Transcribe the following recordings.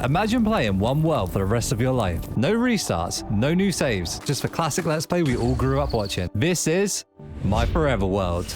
Imagine playing one world for the rest of your life. No restarts, no new saves, just the classic Let's Play we all grew up watching. This is my forever world.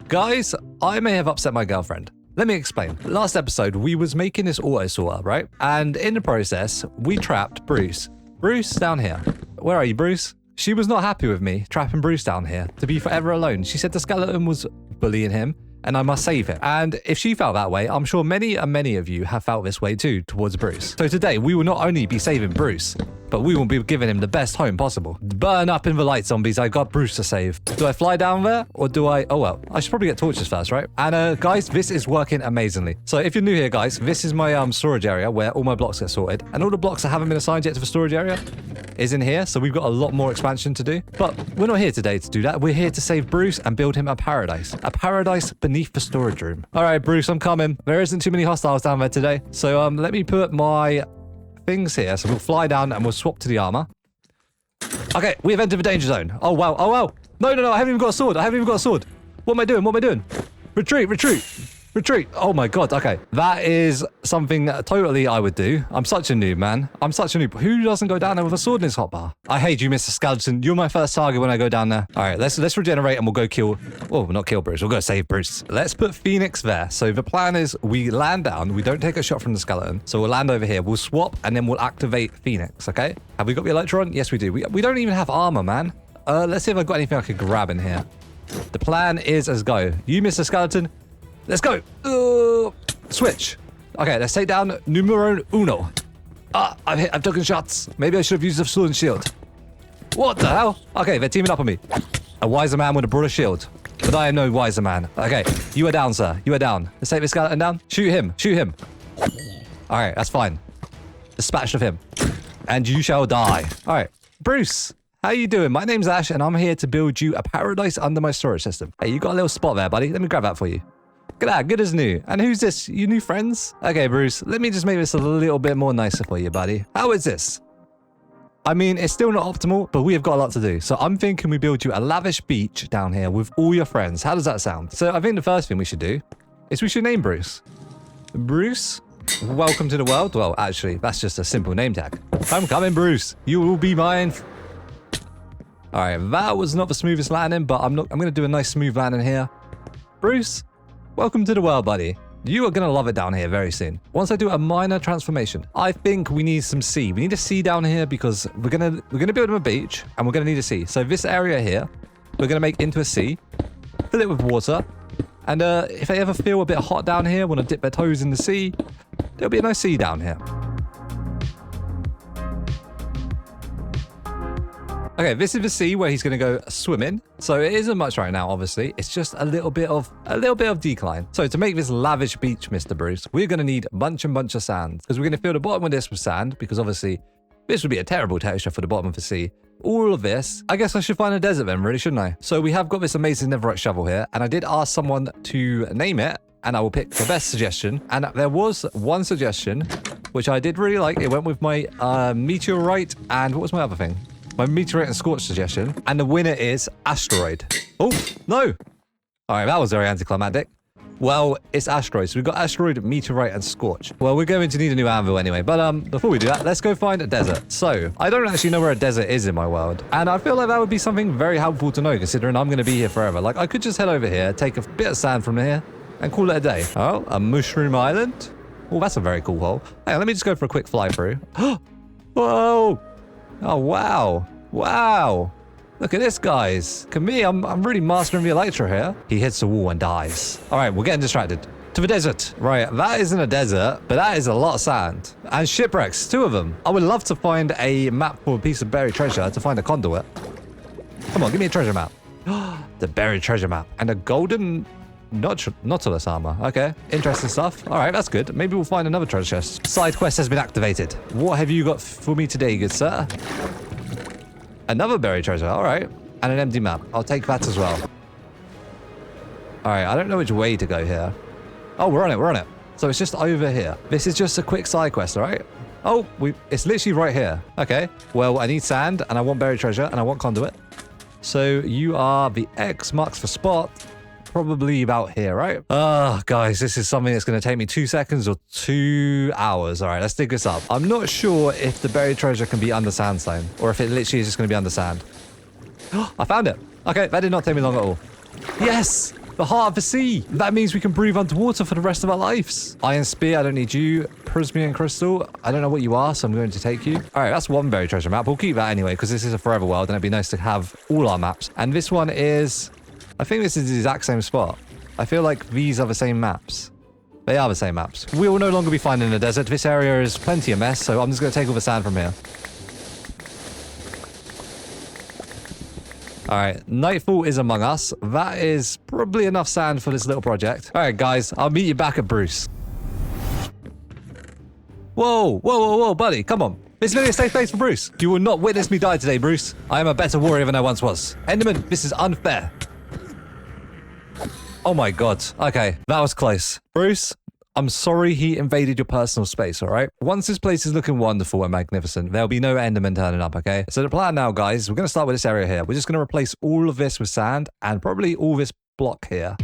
Guys, I may have upset my girlfriend. Let me explain. Last episode, we was making this auto sorter, right? And in the process, we trapped Bruce. Bruce, down here. Where are you, Bruce? She was not happy with me trapping Bruce down here to be forever alone. She said the skeleton was bullying him and I must save him. And if she felt that way, I'm sure many and many of you have felt this way too towards Bruce. So today, we will not only be saving Bruce, but we will be giving him the best home possible. Burn up in the light, zombies. I got Bruce to save. Do I fly down there or do I... Oh, well, I should probably get torches first, right? And guys, this is working amazingly. So if you're new here, guys, this is my storage area where all my blocks get sorted. And all the blocks that haven't been assigned yet to the storage area is in here. So we've got a lot more expansion to do. But we're not here today to do that. We're here to save Bruce and build him a paradise. A paradise beneath the storage room. All right, Bruce, I'm coming. There isn't too many hostiles down there today. So let me put my things here. So we'll fly down and we'll swap to the armor. Okay, we have entered the danger zone. Oh, wow. Oh, wow. No. I haven't even got a sword. What am I doing? Retreat. Oh my god. Okay. That is something totally I would do. I'm such a noob, man. I'm such a noob. Who doesn't go down there with a sword in his hotbar? I hate you, Mr. Skeleton. You're my first target when I go down there. All right, let's regenerate and we'll go kill... Oh, not kill Bruce. We'll go save Bruce. Let's put Phoenix there. So the plan is we land down. We don't take a shot from the skeleton. So we'll land over here. We'll swap and then we'll activate Phoenix, okay? Have we got the Electron? Yes, we do. We don't even have armor, man. Let's see if I've got anything I could grab in here. The plan is as go. You, Mr. Skeleton... Let's go. Switch. Okay, let's take down numero uno. I've taken shots. Maybe I should have used the sword and shield. What the hell? Okay, they're teaming up on me. A wiser man would have brought a shield. But I am no wiser man. Okay, you are down, sir. You are down. Let's take this skeleton down. Shoot him. All right, that's fine. Dispatched of him. And you shall die. All right, Bruce. How you doing? My name's Ash, and I'm here to build you a paradise under my storage system. Hey, you got a little spot there, buddy. Let me grab that for you. Look at that, good as new. And who's this? You new friends? Okay, Bruce, let me just make this a little bit more nicer for you, buddy. How is this? I mean, it's still not optimal, but we have got a lot to do. So I'm thinking we build you a lavish beach down here with all your friends. How does that sound? So I think the first thing we should do is we should name Bruce. Bruce, welcome to the world. Well, actually, that's just a simple name tag. I'm coming, Bruce. You will be mine. All right, that was not the smoothest landing, but I'm going to do a nice smooth landing here. Bruce, welcome to the world, buddy. You are going to love it down here very soon. Once I do a minor transformation, I think we need some sea. We need a sea down here because we're going to build him a beach and we're going to need a sea. So this area here, we're going to make into a sea, fill it with water. And if they ever feel a bit hot down here, want to dip their toes in the sea, there'll be a nice sea down here. Okay, this is the sea where he's going to go swimming. So it isn't much right now, obviously. It's just a little bit of decline. So to make this lavish beach, Mr. Bruce, we're going to need a bunch of sand because we're going to fill the bottom of this with sand because obviously this would be a terrible texture for the bottom of the sea. All of this, I guess I should find a desert then, really, shouldn't I? So we have got this amazing netherite shovel here, and I did ask someone to name it, and I will pick the best suggestion. And there was one suggestion, which I did really like. It went with my meteorite, and what was my other thing? My meteorite and scorch suggestion. And the winner is asteroid. Oh, no. All right, that was very anticlimactic. Well, it's asteroid. So we've got asteroid, meteorite, and scorch. Well, we're going to need a new anvil anyway. But before we do that, let's go find a desert. So I don't actually know where a desert is in my world. And I feel like that would be something very helpful to know, considering I'm going to be here forever. Like, I could just head over here, take a bit of sand from here, and call it a day. Oh, a mushroom island. Oh, that's a very cool hole. Hey, let me just go for a quick fly through. Whoa. Oh, wow. Wow. Look at this, guys. Look at me. I'm really mastering the Electro here. He hits the wall and dies. All right, we're getting distracted. To the desert. Right, that isn't a desert, but that is a lot of sand. And shipwrecks, 2 of them. I would love to find a map for a piece of buried treasure to find a conduit. Come on, give me a treasure map. The buried treasure map. And a golden... Nautilus armor. Okay, interesting stuff. All right, that's good. Maybe we'll find another treasure chest. Side quest has been activated. What have you got for me today, good sir? Another buried treasure. All right. And an empty map. I'll take that as well. All right, I don't know which way to go here. Oh, we're on it. So it's just over here. This is just a quick side quest, all right? Oh, it's literally right here. Okay. Well, I need sand, and I want buried treasure, and I want conduit. So you are the X marks for spot. probably about here, right? Guys, this is something that's going to take me 2 seconds or 2 hours. All right, let's dig this up. I'm not sure if the buried treasure can be under sandstone or if it literally is just going to be under sand. I found it. Okay, that did not take me long at all. Yes! The heart of the sea. That means we can breathe underwater for the rest of our lives. Iron spear, I don't need you. Prismian crystal, I don't know what you are, so I'm going to take you. All right, that's one buried treasure map. We'll keep that anyway, because this is a forever world, and it'd be nice to have all our maps. And this one is... I think this is the exact same spot. I feel like these are the same maps. They are the same maps. We will no longer be finding the desert. This area is plenty of mess, so I'm just going to take all the sand from here. All right, nightfall is among us. That is probably enough sand for this little project. All right, guys, I'll meet you back at Bruce. Whoa, buddy, come on. This is really a safe place for Bruce. You will not witness me die today, Bruce. I am a better warrior than I once was. Enderman, this is unfair. Oh my God. Okay, that was close. Bruce, I'm sorry he invaded your personal space, all right? Once this place is looking wonderful and magnificent, there'll be no Enderman turning up, okay? So the plan now, guys, we're going to start with this area here. We're just going to replace all of this with sand and probably all this block here.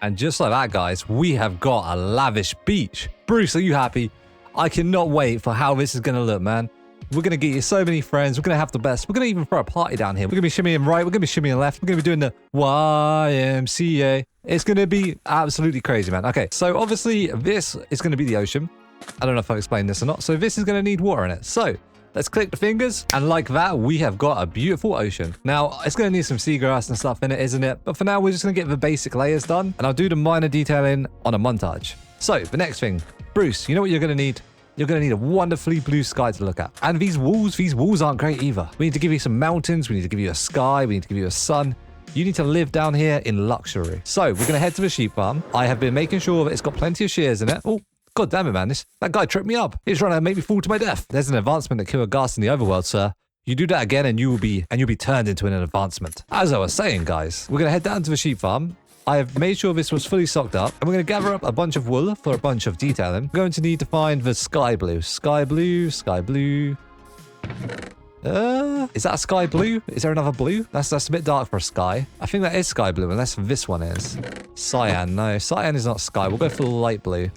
And just like that, guys, we have got a lavish beach. Bruce, are you happy? I cannot wait for how this is going to look, man. We're going to get you so many friends. We're going to have the best. We're going to even throw a party down here. We're going to be shimmying right. We're going to be shimmying left. We're going to be doing the YMCA. It's going to be absolutely crazy, man. Okay, so obviously this is going to be the ocean. I don't know if I explained this or not. So this is going to need water in it. So let's click the fingers. And like that, we have got a beautiful ocean. Now, it's going to need some seagrass and stuff in it, isn't it? But for now, we're just going to get the basic layers done. And I'll do the minor detailing on a montage. So the next thing, Bruce, you know what you're going to need? You're going to need a wonderfully blue sky to look at. And these walls aren't great either. We need to give you some mountains. We need to give you a sky. We need to give you a sun. You need to live down here in luxury. So we're going to head to the sheep farm. I have been making sure that it's got plenty of shears in it. Oh, God damn it, man. That guy tripped me up. He's trying to make me fall to my death. There's an advancement that killed a ghast in the overworld, sir. You do that again and you'll be turned into an advancement. As I was saying, guys, we're going to head down to the sheep farm. I have made sure this was fully stocked up. And we're going to gather up a bunch of wool for a bunch of detailing. We're going to need to find the sky blue. Sky blue, sky blue. Is that a sky blue? Is there another blue? That's a bit dark for a sky. I think that is sky blue, unless this one is. Cyan. No, cyan is not sky. We'll go for light blue.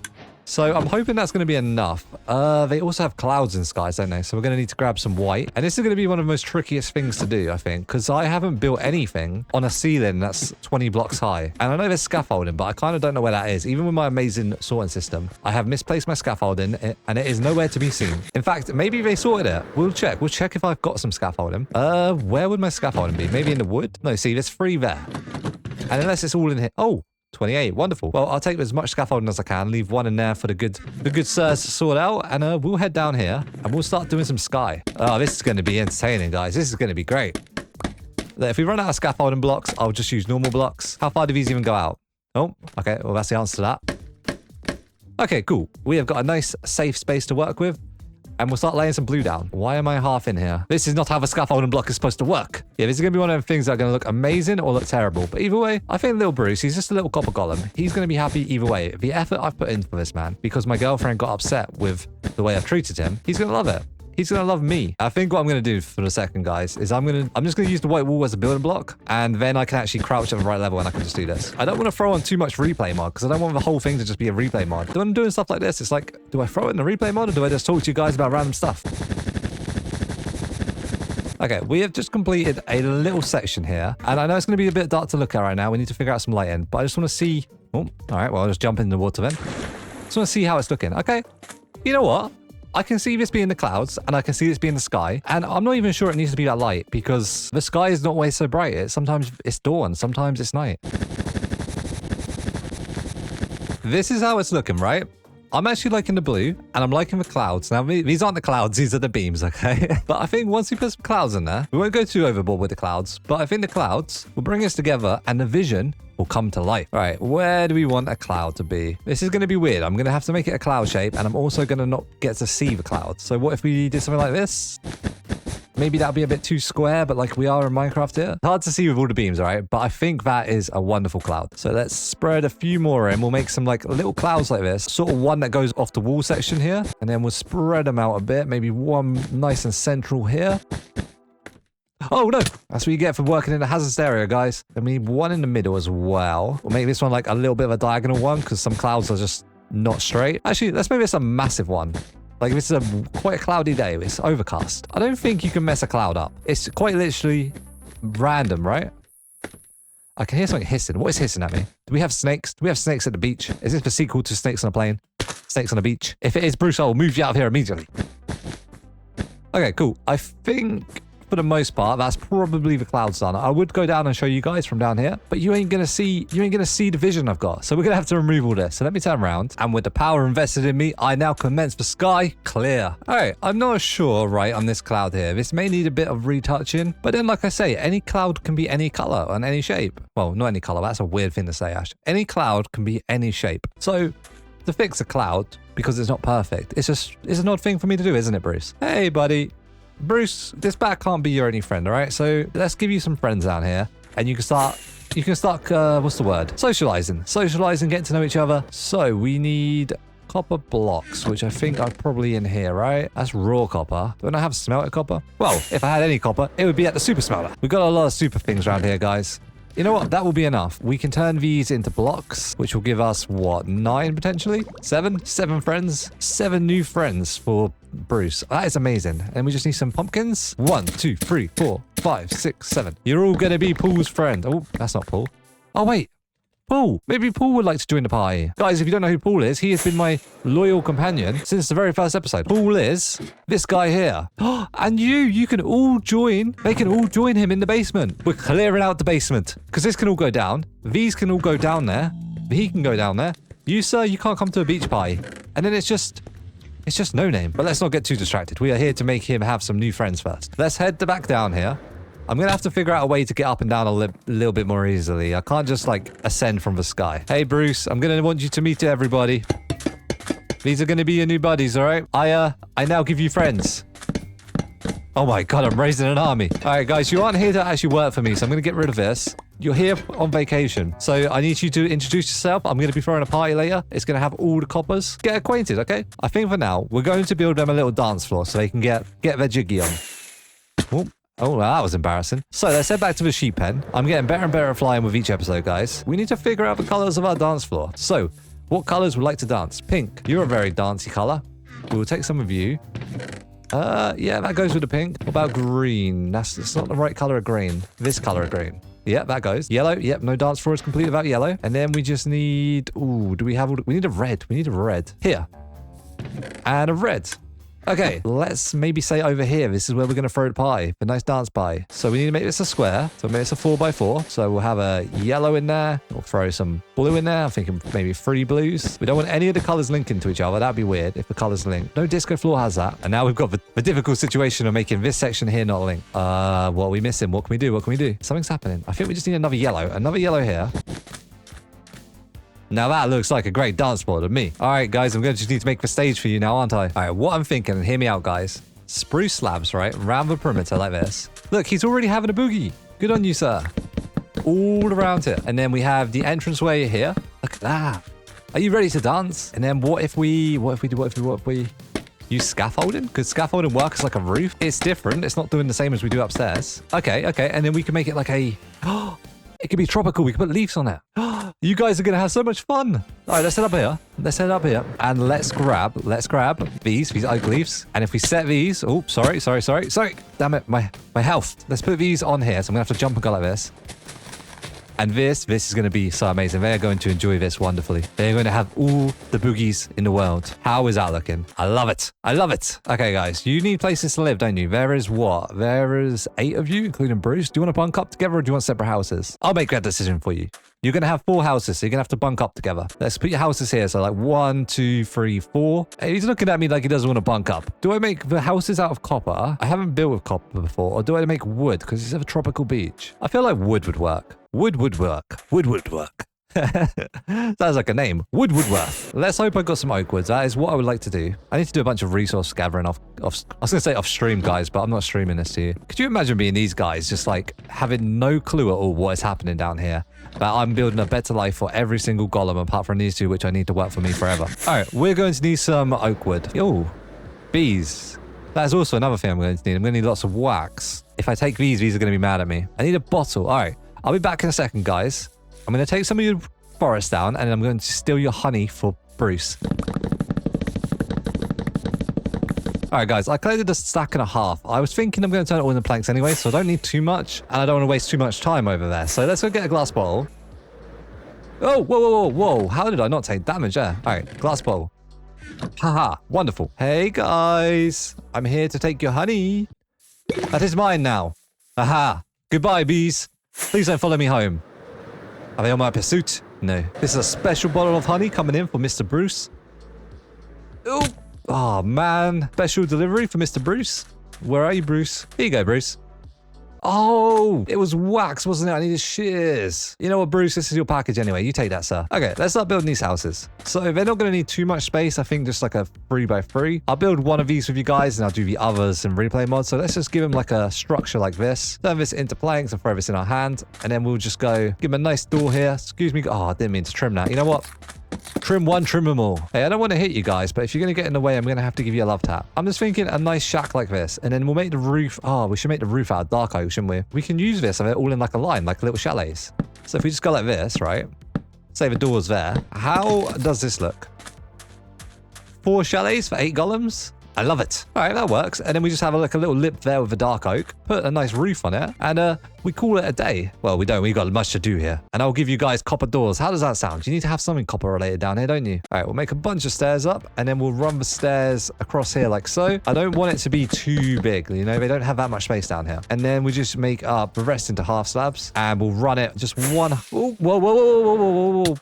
So I'm hoping that's going to be enough. They also have clouds in skies, don't they? So we're going to need to grab some white. And this is going to be one of the most trickiest things to do, I think, because I haven't built anything on a ceiling that's 20 blocks high. And I know there's scaffolding, but I kind of don't know where that is. Even with my amazing sorting system, I have misplaced my scaffolding and it is nowhere to be seen. In fact, maybe they sorted it. We'll check. We'll check if I've got some scaffolding. Where would my scaffolding be? Maybe in the wood? No, see, there's 3 there. And unless it's all in here. Oh. 28, wonderful. Well, I'll take as much scaffolding as I can, leave one in there for the good sirs to sort out, and we'll head down here and we'll start doing some sky. Oh, this is going to be entertaining, guys. This is going to be great. If we run out of scaffolding blocks, I'll just use normal blocks. How far do these even go out? Oh, okay. Well, that's the answer to that. Okay, cool. We have got a nice, safe space to work with. And we'll start laying some blue down. Why am I half in here? This is not how the scaffolding block is supposed to work. Yeah, this is going to be one of them things that are going to look amazing or look terrible. But either way, I think little Bruce, he's just a little copper golem. He's going to be happy either way. The effort I've put into this man, because my girlfriend got upset with the way I've treated him, he's going to love it. He's going to love me. I think what I'm going to do for the second, guys, is I'm just going to use the white wall as a building block, and then I can actually crouch at the right level and I can just do this. I don't want to throw on too much replay mod because I don't want the whole thing to just be a replay mod. When I'm doing stuff like this, it's like, do I throw it in the replay mod or do I just talk to you guys about random stuff? Okay, we have just completed a little section here, and I know it's going to be a bit dark to look at right now. We need to figure out some lighting, but I just want to see... Oh, all right, well, I'll just jump in the water then. Just want to see how it's looking. Okay, you know what? I can see this being the clouds, and I can see this being the sky, and I'm not even sure it needs to be that light, because the sky is not always so bright. Sometimes it's dawn, sometimes it's night. This is how it's looking, right? I'm actually liking the blue, and I'm liking the clouds. Now, these aren't the clouds, these are the beams, okay? But I think once we put some clouds in there, we won't go too overboard with the clouds, but I think the clouds will bring us together, and the vision will come to life. All right, where do we want a cloud to be? This is going to be weird. I'm going to have to make it a cloud shape, and I'm also going to not get to see the clouds. So what if we did something like this? Maybe that'll be a bit too square, but like we are in Minecraft here. Hard to see with all the beams, right? But I think that is a wonderful cloud. So let's spread a few more in. We'll make some like little clouds like this. Sort of one that goes off the wall section here. And then we'll spread them out a bit. Maybe one nice and central here. Oh, no. That's what you get for working in a hazardous area, guys. And we need one in the middle as well. We'll make this one like a little bit of a diagonal one because some clouds are just not straight. Actually, let's make this a massive one. Like, if it's quite a cloudy day, it's overcast. I don't think you can mess a cloud up. It's quite literally random, right? I can hear something hissing. What is hissing at me? Do we have snakes? Do we have snakes at the beach? Is this the sequel to Snakes on a Plane? Snakes on a Beach? If it is, Bruce, I will move you out of here immediately. Okay, cool. I think for the most part, that's probably the clouds done. I would go down and show you guys from down here, but you ain't gonna see the vision I've got. So we're gonna have to remove all this. So let me turn around, and with the power invested in me, I now commence the sky clear. All right, I'm not sure, right, on this cloud here. This may need a bit of retouching, but then, like I say, any cloud can be any color and any shape. Well, not any color. That's a weird thing to say, Ash. Any cloud can be any shape. So to fix a cloud, because it's not perfect, it's an odd thing for me to do, isn't it, Bruce? Hey, buddy. Bruce, this bat can't be your only friend, all right? So let's give you some friends down here, and you can start, what's the word? Socializing, getting to know each other. So we need copper blocks, which I think are probably in here, right? That's raw copper. Don't I have smelter copper? Well, if I had any copper, it would be at the super smelter. We've got a lot of super things around here, guys. You know what? That will be enough. We can turn these into blocks, which will give us, what, 9 potentially? 7? 7 friends? 7 new friends for Bruce. That is amazing. And we just need some pumpkins. 1, 2, 3, 4, 5, 6, 7. You're all going to be Paul's friend. Oh, that's not Paul. Oh, wait. Paul. Maybe Paul would like to join the party. Guys, if you don't know who Paul is, he has been my loyal companion since the very first episode. Paul is this guy here. And you can all join. They can all join him in the basement. We're clearing out the basement because this can all go down. These can all go down there. He can go down there. You, sir, you can't come to a beach party. And then it's just no name. But let's not get too distracted. We are here to make him have some new friends first. Let's head back down here. I'm going to have to figure out a way to get up and down a little bit more easily. I can't just, like, ascend from the sky. Hey, Bruce, I'm going to want you to meet everybody. These are going to be your new buddies, all right? I now give you friends. Oh, my God, I'm raising an army. All right, guys, you aren't here to actually work for me, so I'm going to get rid of this. You're here on vacation, so I need you to introduce yourself. I'm going to be throwing a party later. It's going to have all the coppers. Get acquainted, okay? I think for now, we're going to build them a little dance floor so they can get their jiggy on. Oh, that was embarrassing. So let's head back to the sheep pen. I'm getting better and better at flying with each episode, guys. We need to figure out the colors of our dance floor. So, what colors would like to dance? Pink. You're a very dancey color. We will take some of you. Yeah, that goes with the pink. What about green? It's not the right color of green. This color of green. Yeah, that goes. Yellow. Yep, no dance floor is complete without yellow. And then we just need... Ooh, do we have... We need a red. We need a red. Here. And a red. Okay, let's maybe say over here, this is where we're going to throw the pie, the nice dance pie. So we need to make this a square. So maybe it's a 4x4. So we'll have a yellow in there. We'll throw some blue in there. I'm thinking maybe 3 blues. We don't want any of the colors linking to each other. That'd be weird if the colors link. No disco floor has that. And now we've got the difficult situation of making this section here not link. What are we missing? What can we do? What can we do? Something's happening. I think we just need another yellow. Another yellow here. Now that looks like a great dance floor to me. All right, guys, I'm going to just need to make the stage for you now, aren't I? All right, what I'm thinking, and hear me out, guys. Spruce slabs, right? Around the perimeter like this. Look, he's already having a boogie. Good on you, sir. All around it. And then we have the entranceway here. Look at that. Are you ready to dance? And then what if we use scaffolding? Could scaffolding work as like a roof? It's different. It's not doing the same as we do upstairs. Okay. And then we can make it like a... It could be tropical. We can put leaves on it. You guys are going to have so much fun. All right, let's head up here. And let's grab these oak leaves. And if we set these... Oh, sorry. Damn it, my health. Let's put these on here. So I'm going to have to jump and go like this. And this is going to be so amazing. They are going to enjoy this wonderfully. They're going to have all the boogies in the world. How is that looking? I love it. Okay, guys, you need places to live, don't you? There is what? There is 8 of you, including Bruce. Do you want to bunk up together or do you want separate houses? I'll make that decision for you. You're going to have 4 houses, so you're going to have to bunk up together. Let's put your houses here. So like 1, 2, 3, 4. Hey, he's looking at me like he doesn't want to bunk up. Do I make the houses out of copper? I haven't built with copper before. Or do I make wood? Because it's a tropical beach. I feel like wood would work. Wood would work. Sounds like a name. Woodworth. Let's hope I got some oak woods. That is what I would like to do. I need to do a bunch of resource gathering off I was going to say off stream, guys, but I'm not streaming this to you. Could you imagine being these guys just like having no clue at all what is happening down here? But I'm building a better life for every single golem apart from these 2, which I need to work for me forever. All right, we're going to need some oak wood. Oh, bees. That is also another thing I'm going to need. I'm going to need lots of wax. If I take these are going to be mad at me. I need a bottle. All right. I'll be back in a second, guys. I'm going to take some of your forest down, and I'm going to steal your honey for Bruce. All right, guys, I collected a stack and a half. I was thinking I'm going to turn it all into planks anyway, so I don't need too much, and I don't want to waste too much time over there. So let's go get a glass bottle. Oh, whoa, whoa, whoa, whoa. How did I not take damage there? All right, glass bottle. Haha, wonderful. Hey, guys. I'm here to take your honey. That is mine now. Aha. Goodbye, bees. Please don't follow me home. Are they on my pursuit? No. This is a special bottle of honey coming in for Mr. Bruce. Oh. Oh, man. Special delivery for Mr. Bruce. Where are you, Bruce? Here you go, Bruce. Oh, it was wax, wasn't it? I needed shears. You know what, Bruce? This is your package anyway. You take that, sir. Okay, let's start building these houses. So they're not going to need too much space. I think just like a 3x3. I'll build one of these with you guys, and I'll do the others in replay mod. So let's just give them like a structure like this. Turn this into planks and throw this in our hand. And then we'll just go give them a nice door here. Excuse me. Oh, I didn't mean to trim that. You know what? Trim one, trim them all. Hey, I don't want to hit you guys, but if you're going to get in the way, I'm going to have to give you a love tap. I'm just thinking a nice shack like this, and then we'll make the roof. Oh, we should make the roof out of dark oak, shouldn't we? We can use this of it all in like a line, like little chalets. So if we just go like this, right? Say the door's there. How does this look? 4 chalets for 8 golems? I love it. All right, that works. And then we just have like a little lip there with a dark oak, put a nice roof on it, and we call it a day. Well, we don't. We've got much to do here. And I'll give you guys copper doors. How does that sound? You need to have something copper related down here, don't you? All right, we'll make a bunch of stairs up, and then we'll run the stairs across here like so. I don't want it to be too big. You know, they don't have that much space down here. And then we just make up the rest into half slabs, and we'll run it just one. Ooh, whoa, whoa, whoa, whoa, whoa, whoa, whoa.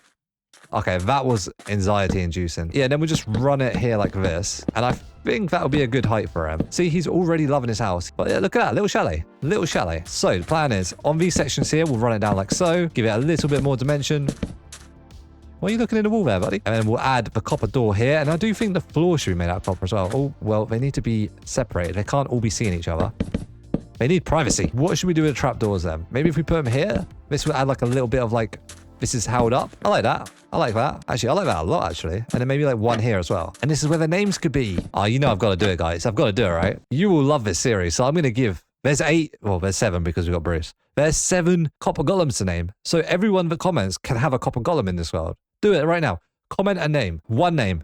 Okay, that was anxiety inducing. Yeah, then we'll just run it here like this. And I think that'll be a good height for him. See, he's already loving his house. But yeah, look at that, little chalet, little chalet. So the plan is on these sections here, we'll run it down like so, give it a little bit more dimension. Why are you looking in the wall there, buddy? And then we'll add the copper door here. And I do think the floor should be made out of copper as well. Oh, well, they need to be separated. They can't all be seeing each other. They need privacy. What should we do with the trapdoors then? Maybe if we put them here, this will add like a little bit of like, this is held up. I like that. I like that. Actually, I like that a lot, actually. And then maybe like one here as well. And this is where the names could be. Oh, you know I've got to do it, guys. I've got to do it, right? You will love this series. So I'm going to give... There's 8... Well, there's 7 because we've got Bruce. There's 7 copper golems to name. So everyone that comments can have a copper golem in this world. Do it right now. Comment a name. One name,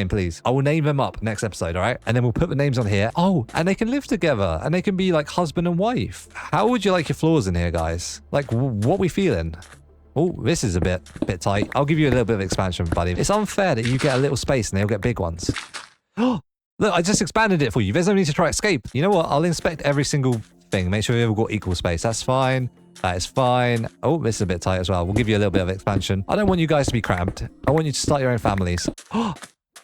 please. I will name them up next episode, all right? And then we'll put the names on here. Oh, and they can live together. And they can be like husband and wife. How would you like your floors in here, guys? Like, what we feeling? Oh, this is a bit tight. I'll give you a little bit of expansion, buddy. It's unfair that you get a little space and they'll get big ones. Oh, look, I just expanded it for you. There's no need to try escape. You know what? I'll inspect every single thing. Make sure we've all got equal space. That's fine. That is fine. Oh, this is a bit tight as well. We'll give you a little bit of expansion. I don't want you guys to be cramped. I want you to start your own families. Oh,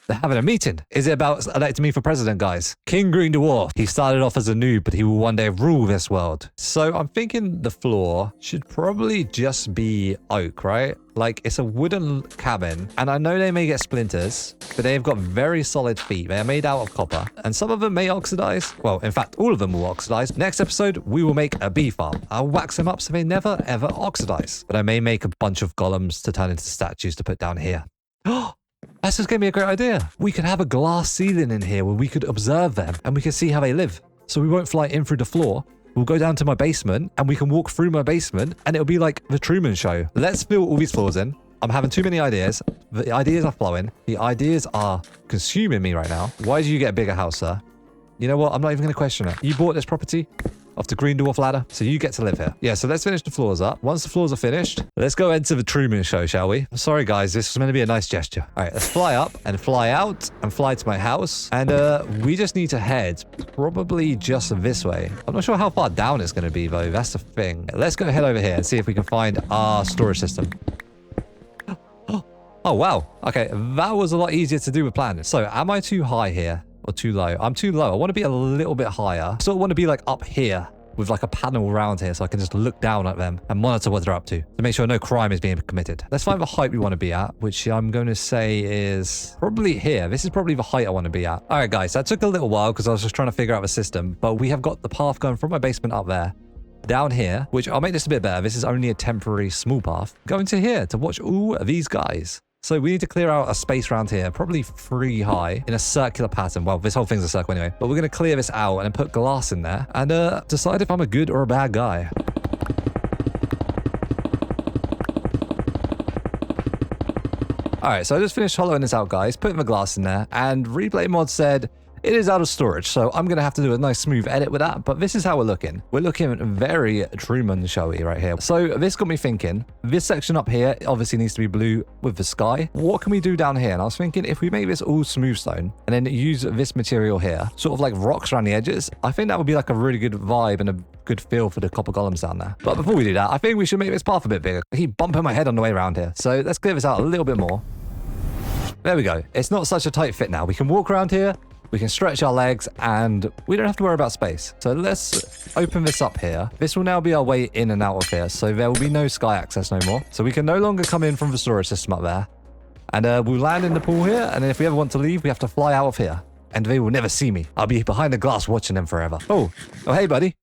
they're having a meeting. Is it about electing me for president, guys? King Green Dwarf. He started off as a noob, but he will one day rule this world. So I'm thinking the floor should probably just be oak, right? Like it's a wooden cabin. And I know they may get splinters, but they've got very solid feet. They are made out of copper. And some of them may oxidize. Well, in fact, all of them will oxidize. Next episode, we will make a bee farm. I'll wax them up so they never, ever oxidize. But I may make a bunch of golems to turn into statues to put down here. Oh! That's just gave me a great idea. We could have a glass ceiling in here where we could observe them and we can see how they live. So we won't fly in through the floor. We'll go down to my basement and we can walk through my basement and it'll be like the Truman Show. Let's fill all these floors in. I'm having too many ideas. The ideas are flowing. The ideas are consuming me right now. Why did you get a bigger house, sir? You know what? I'm not even going to question it. You bought this property off the Green Dwarf ladder, so you get to live here. Yeah, so let's finish the floors up. Once the floors are finished, let's go into the Truman Show, shall we? I'm sorry, guys. This was meant to be a nice gesture. All right, let's fly up and fly out and fly to my house. And we just need to head probably just this way. I'm not sure how far down it's going to be, though. That's the thing. Let's go head over here and see if we can find our storage system. Oh, wow. Okay, that was a lot easier to do with planning. So am I too high here? Or too low? I'm too low. I want to be a little bit higher. I sort of want to be like up here with like a panel around here so I can just look down at them and monitor what they're up to make sure no crime is being committed. Let's find the height we want to be at, which I'm going to say is probably here. This is probably the height I want to be at. All right, guys, that took a little while because I was just trying to figure out the system, but we have got the path going from my basement up there down here, which I'll make this a bit better. This is only a temporary small path going to here to watch all of these guys So we need to clear out a space around here, probably 3 high in a circular pattern. Well, this whole thing's a circle anyway. But we're going to clear this out and then put glass in there and decide if I'm a good or a bad guy. Alright, so I just finished hollowing this out, guys, putting the glass in there, and Replay Mod said it is out of storage, so I'm going to have to do a nice smooth edit with that, but this is how we're looking. We're looking very Truman showy right here. So this got me thinking, this section up here obviously needs to be blue with the sky. What can we do down here? And I was thinking if we make this all smooth stone and then use this material here, sort of like rocks around the edges, I think that would be like a really good vibe and a good feel for the copper golems down there. But before we do that, I think we should make this path a bit bigger. I keep bumping my head on the way around here. So let's clear this out a little bit more. There we go. It's not such a tight fit now. We can walk around here. We can stretch our legs and we don't have to worry about space. So let's open this up here. This will now be our way in and out of here. So there will be no sky access no more. So we can no longer come in from the storage system up there. And we'll land in the pool here. And then if we ever want to leave, we have to fly out of here. And they will never see me. I'll be behind the glass watching them forever. Oh, hey, buddy.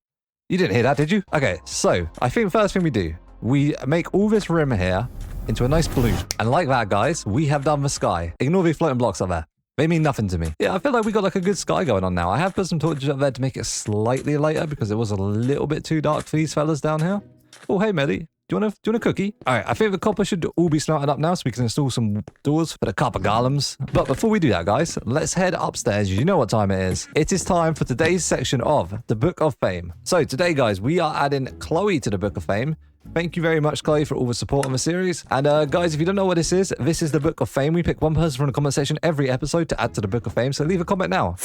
You didn't hear that, did you? Okay, so I think first thing we do, we make all this rim here into a nice blue. And like that, guys, we have done the sky. Ignore the floating blocks up there. They mean nothing to me. Yeah, I feel like we got like a good sky going on now. I have put some torches up there to make it slightly lighter because it was a little bit too dark for these fellas down here. Oh, hey, Melly. Do you want a cookie? All right, I think the copper should all be smelted up now so we can install some doors for the copper golems. But before we do that, guys, let's head upstairs. You know what time it is. It is time for today's section of the Book of Fame. So today, guys, we are adding Chloe to the Book of Fame. Thank you very much, Chloe, for all the support on the series. And guys, if you don't know what this is the Book of Fame. We pick one person from the comment section every episode to add to the Book of Fame. So leave a comment now.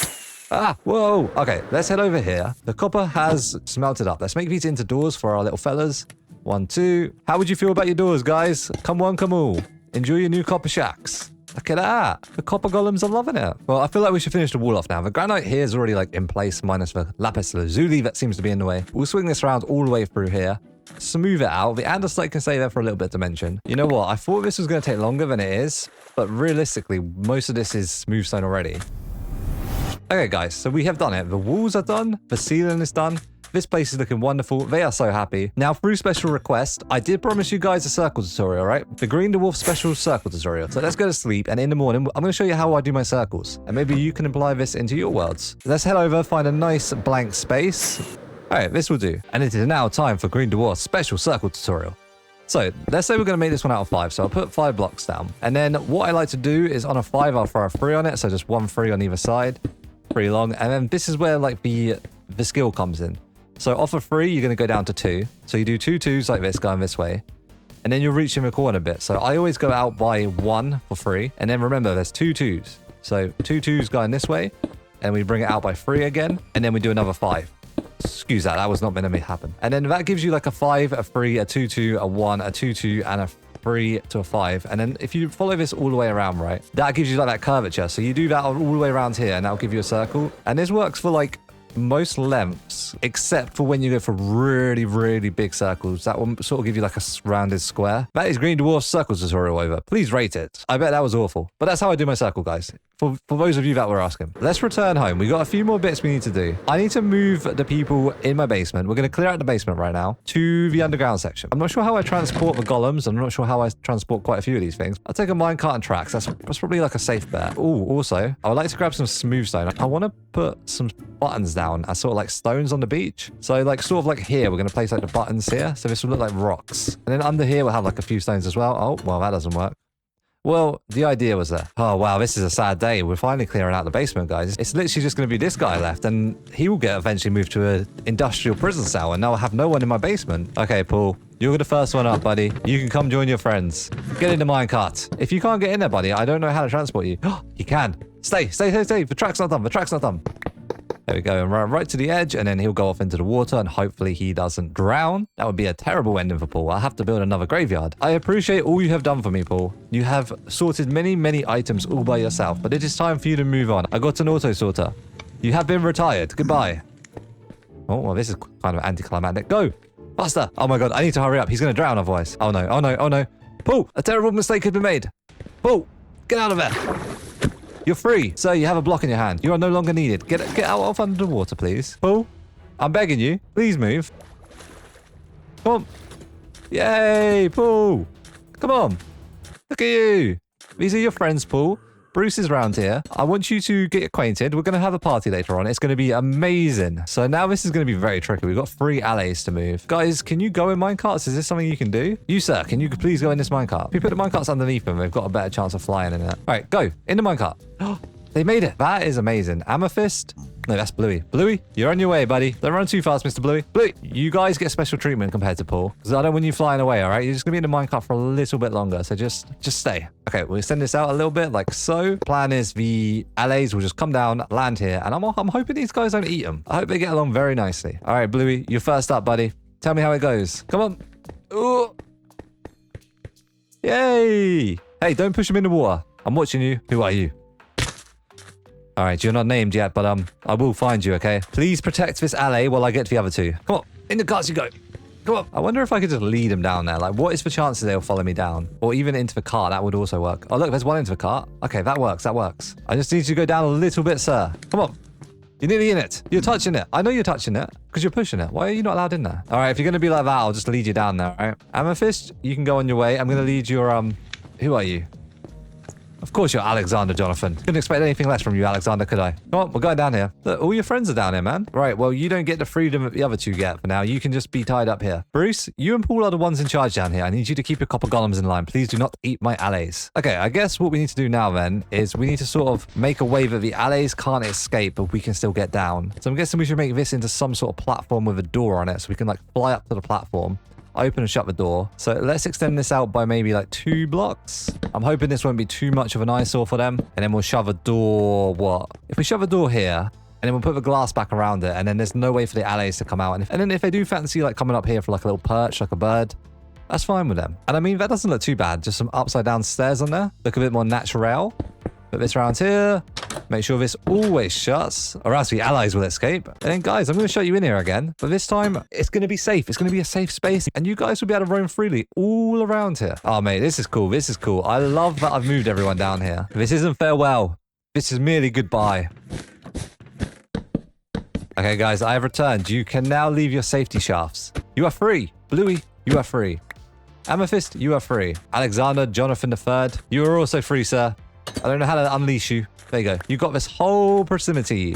Whoa. Okay, let's head over here. The copper has smelted up. Let's make these into doors for our little fellas. 1, 2. How would you feel about your doors, guys? Come on, come all. Enjoy your new copper shacks. Look at that. The copper golems are loving it. Well, I feel like we should finish the wall off now. The granite here is already like in place, minus the lapis lazuli that seems to be in the way. We'll swing this around all the way through here. Smooth it out. The andesite can stay there for a little bit of dimension. You know what? I thought this was going to take longer than it is, but realistically, most of this is smooth stone already. Okay, guys, so we have done it. The walls are done. The ceiling is done. This place is looking wonderful. They are so happy. Now, through special request, I did promise you guys a circle tutorial, right? The Green Dwarf special circle tutorial. So let's go to sleep, and in the morning, I'm going to show you how I do my circles. And maybe you can apply this into your worlds. Let's head over, find a nice blank space. All right, this will do. And it is now time for Green Dwarf's special circle tutorial. So let's say we're going to make this one out of 5. So I'll put 5 blocks down. And then what I like to do is on a 5, I'll throw a 3 on it. So just 1 3 on either side, 3 long. And then this is where like the skill comes in. So off of 3, you're going to go down to 2. So you do 2 2s like this, going this way. And then you'll reach in the corner a bit. So I always go out by 1 for 3. And then remember, there's 2 2s. So 2 2s going this way. And we bring it out by 3 again. And then we do another 5. Excuse that was not meant to happen. And then that gives you like a 5, a 3, a 2 2, a 1, a 2 2, and a 3 to a 5. And then if you follow this all the way around, right, that gives you like that curvature. So you do that all the way around here, and that'll give you a circle. And this works for like most lengths, except for when you go for really, really big circles. That will sort of give you like a rounded square. That is Green Dwarf's circle tutorial over. Please rate it. I bet that was awful. But that's how I do my circle, guys. For those of you that were asking. Let's return home. We got a few more bits we need to do. I need to move the people in my basement. We're going to clear out the basement right now to the underground section. I'm not sure how I transport the golems. I'm not sure how I transport quite a few of these things. I'll take a minecart and tracks. That's probably like a safe bet. Oh, also, I would like to grab some smooth stone. I want to put some buttons down as sort of like stones on the beach. So like sort of like here, we're going to place like the buttons here. So this will look like rocks. And then under here, we'll have like a few stones as well. Oh, well, that doesn't work. Well, the idea was there. Oh, wow, this is a sad day. We're finally clearing out the basement, guys. It's literally just going to be this guy left, and he will get eventually moved to an industrial prison cell, and now I'll have no one in my basement. Okay, Paul, you're the first one up, buddy. You can come join your friends. Get in the minecart. If you can't get in there, buddy, I don't know how to transport you. You can. Stay. The track's not done. There we go, and right to the edge, and then he'll go off into the water, and hopefully he doesn't drown. That would be a terrible ending for Paul. I'll have to build another graveyard. I appreciate all you have done for me, Paul. You have sorted many, many items all by yourself, but it is time for you to move on. I got an auto sorter. You have been retired. Goodbye. Oh, well, this is kind of anticlimactic. Go! Faster! Oh my god, I need to hurry up. He's going to drown otherwise. Oh no. Paul, a terrible mistake has been made. Paul, get out of there. You're free. Sir, you have a block in your hand. You are no longer needed. Get out of under the water, please. Paul, I'm begging you. Please move. Come on. Yay, Paul. Come on. Look at you. These are your friends, Paul. Bruce is around here. I want you to get acquainted. We're going to have a party later on. It's going to be amazing. So now this is going to be very tricky. We've got 3 Aaliyahs to move. Guys, can you go in minecarts? Is this something you can do? You, sir, can you please go in this minecart? If you put the minecarts underneath them, they've got a better chance of flying in it. All right, go. In the minecart. They made it. That is amazing. Amethyst. No, that's Bluey. Bluey, you're on your way, buddy. Don't run too fast, Mr. Bluey. Bluey, you guys get special treatment compared to Paul. Because I don't want you flying away, all right? You're just going to be in the minecart for a little bit longer. So just stay. Okay, we'll send this out a little bit like so. Plan is the Aaliyahs will just come down, land here. And I'm hoping these guys don't eat them. I hope they get along very nicely. All right, Bluey, you're first up, buddy. Tell me how it goes. Come on. Ooh. Yay. Hey, don't push him in the water. I'm watching you. Who are you? All right, you're not named yet, but I will find you, okay? Please protect this alley while I get to the other 2. Come on, in the carts you go. Come on. I wonder if I could just lead them down there. Like, what is the chances they'll follow me down? Or even into the cart, that would also work. Oh, look, there's one into the cart. Okay, that works, that works. I just need you to go down a little bit, sir. Come on. You're nearly in it. You're touching it. I know you're touching it because you're pushing it. Why are you not allowed in there? All right, if you're going to be like that, I'll just lead you down there, all right? Amethyst, you can go on your way. I'm going to lead your, who are you? Of course you're Alexander, Jonathan. Couldn't expect anything less from you, Alexander, could I? Come on, we're going down here. Look, all your friends are down here, man. Right, well, you don't get the freedom that the other 2 get for now. You can just be tied up here. Bruce, you and Paul are the ones in charge down here. I need you to keep your copper golems in line. Please do not eat my Aaliyahs. Okay, I guess what we need to do now then is we need to sort of make a way that the Aaliyahs can't escape, but we can still get down. So I'm guessing we should make this into some sort of platform with a door on it so we can like fly up to the platform. Open and shut the door. So let's extend this out by maybe like 2 blocks. I'm hoping this won't be too much of an eyesore for them. And then we'll shove a door, what? If we shove a door here, and then we'll put the glass back around it, and then there's no way for the Aaliyahs to come out. And then if they do fancy like coming up here for like a little perch, like a bird, that's fine with them. And I mean, that doesn't look too bad. Just some upside down stairs on there. Look a bit more natural. Put this around here. Make sure this always shuts, or else the allies will escape. And then, guys, I'm going to shut you in here again. But this time, it's going to be safe. It's going to be a safe space. And you guys will be able to roam freely all around here. Oh, mate, this is cool. This is cool. I love that I've moved everyone down here. This isn't farewell. This is merely goodbye. Okay, guys, I have returned. You can now leave your safety shafts. You are free. Bluey, you are free. Amethyst, you are free. Alexander, Jonathan III, you are also free, sir. I don't know how to unleash you. There you go. You got this whole proximity.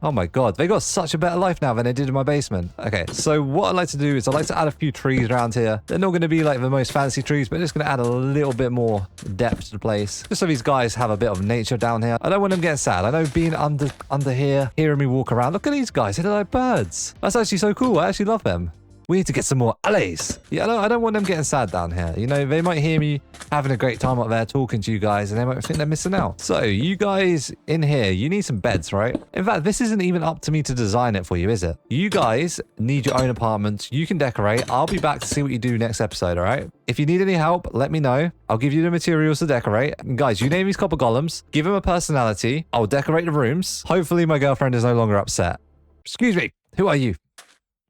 Oh my god, they got such a better life now than they did in my basement. Okay, so what I'd like to do is I'd like to add a few trees around here. They're not going to be like the most fancy trees, but just going to add a little bit more depth to the place. Just so these guys have a bit of nature down here. I don't want them getting sad. I know being under here, hearing me walk around. Look at these guys. They're like birds. That's actually so cool. I actually love them. We need to get some more Aaliyahs. Yeah, I don't want them getting sad down here. You know, they might hear me having a great time up there talking to you guys and they might think they're missing out. So you guys in here, you need some beds, right? In fact, this isn't even up to me to design it for you, is it? You guys need your own apartments. You can decorate. I'll be back to see what you do next episode, all right? If you need any help, let me know. I'll give you the materials to decorate. And guys, you name these copper golems. Give them a personality. I'll decorate the rooms. Hopefully my girlfriend is no longer upset. Excuse me. Who are you?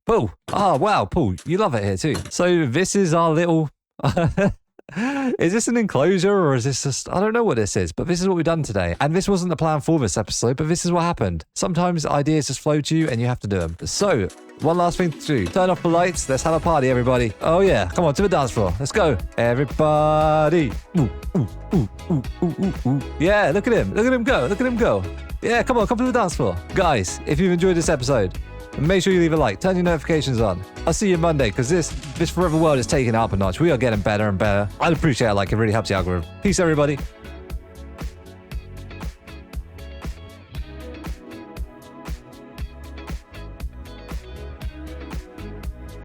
Paul. Oh, wow, Paul, you love it here too. So this is our little... Is this an enclosure or is this just... I don't know what this is, but this is what we've done today. And this wasn't the plan for this episode, but this is what happened. Sometimes ideas just flow to you and you have to do them. So, one last thing to do. Turn off the lights. Let's have a party, everybody. Oh, yeah. Come on, to the dance floor. Let's go. Everybody. Ooh, ooh, ooh, ooh, ooh, ooh, ooh. Yeah, look at him. Look at him go. Look at him go. Yeah, come on, come to the dance floor. Guys, if you've enjoyed this episode, make sure you leave a like, turn your notifications on. I'll see you Monday, because this forever world is taking it up a notch. We are getting better and better. I'd appreciate a like, it really helps the algorithm. Peace, everybody.